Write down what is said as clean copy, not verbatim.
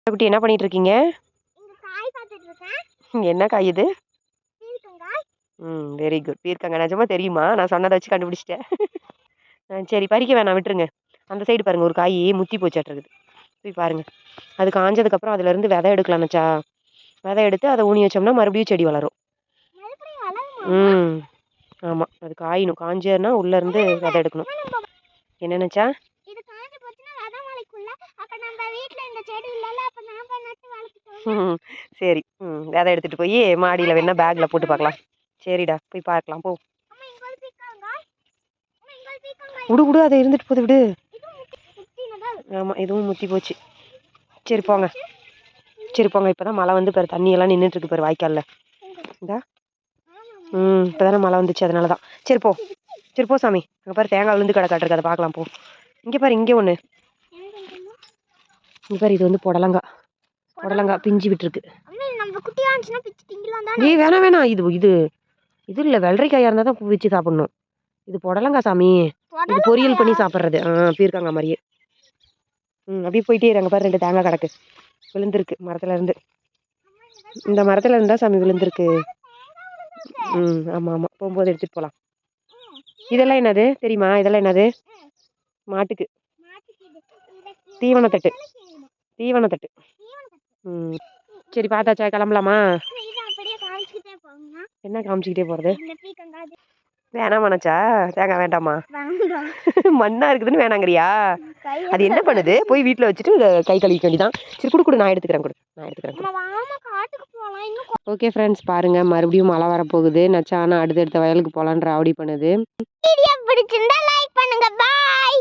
குட்டி என்ன பண்ணிட்டு இருக்கீங்க? என்ன காய் இது? Very good. பீர்க்கங்க நிஜமா தெரியுமா? நான் சொன்னதை வச்சு கண்டுபிடிச்சிட்டேன். சரி பறிக்க வேணாம், விட்டுருங்க. அந்த சைடு பாருங்க, ஒரு காய் முத்தி போச்சாட்டிருக்குது. போய் பாருங்க. அது காஞ்சதுக்கப்புறம் அதுல இருந்து விதை எடுக்கலாம்ச்சா. விதை எடுத்து அதை ஊனி வச்சோம்னா மறுபடியும் செடி வளரும். ஆமா, அது காயணும். காஞ்சேன்னா உள்ள இருந்து விதை எடுக்கணும். என்னன்னுச்சா? சரி. விதை எடுத்துட்டு போய் மாடியில வேணா பேக்ல போட்டு பார்க்கலாம். சரிடா, போய் பார்க்கலாம் போ. விடு அதை இருந்துட்டு போகுது, விடு. ஆமா, இதுவும் முத்தி போச்சு. சரி போங்க. இப்பதான் மழை வந்து பாரு, தண்ணி எல்லாம் நின்றுட்டு இருக்கு பாரு வாய்க்கால்ல. இந்தா இப்பதானே மழை வந்துச்சு, அதனாலதான். சரி போ சாமி. அங்க பாரு தேங்காய் விழுந்து கிடக்காட்டிருக்கு, அதை பார்க்கலாம் போ. இங்க பாரு, இங்க ஒண்ணு. இங்க பாரு, இது வந்து புடலங்காய் பிஞ்சு விட்டுருக்கு. வேணாம். இது இல்ல, வெள்ளரிக்காயா இருந்தா தான் வச்சு சாப்பிடணும். இது புடலங்காய் சாமி. இது பொரியல் பண்ணி சாப்பிடுறது. பீர்க்கங்க மாதிரியே. அப்படியே போயிட்டே இருங்க. பாரு 2 தேங்காய் கிடக்கு, விழுந்திருக்கு மரத்துல இருந்து. இந்த மரத்துல இருந்தா சாமி விழுந்திருக்கு. ஆமா, போகும்போது எடுத்துட்டு போலாம். இதெல்லாம் என்னது தெரியுமா? இதெல்லாம் என்னது? மாட்டுக்கு தீவனத்தட்டு. சரி பார்த்தாச்சா, கிளம்பலாமா? என்ன காமிச்சுக்கிட்டே போறது? வேணாமாச்சா? தேங்காய் வேண்டாமா? மண்ணா இருக்குதுன்னு வேணாங்கிறியா? அது என்ன பண்ணுது? போய் வீட்டுல வச்சுட்டு கை கழுவிக்க வேண்டியதான். சரி குடு, நான் எடுத்துக்கிறேன். ஓகே ஃப்ரெண்ட்ஸ், பாருங்க மறுபடியும் மழை வரப்போகுது. நச்சானா அடுத்தடுத்த வயலுக்கு போலான்னு ராவடி பண்ணுது. வீடியோ பிடிச்சிருந்தா லைக் பண்ணுங்க. பாய்.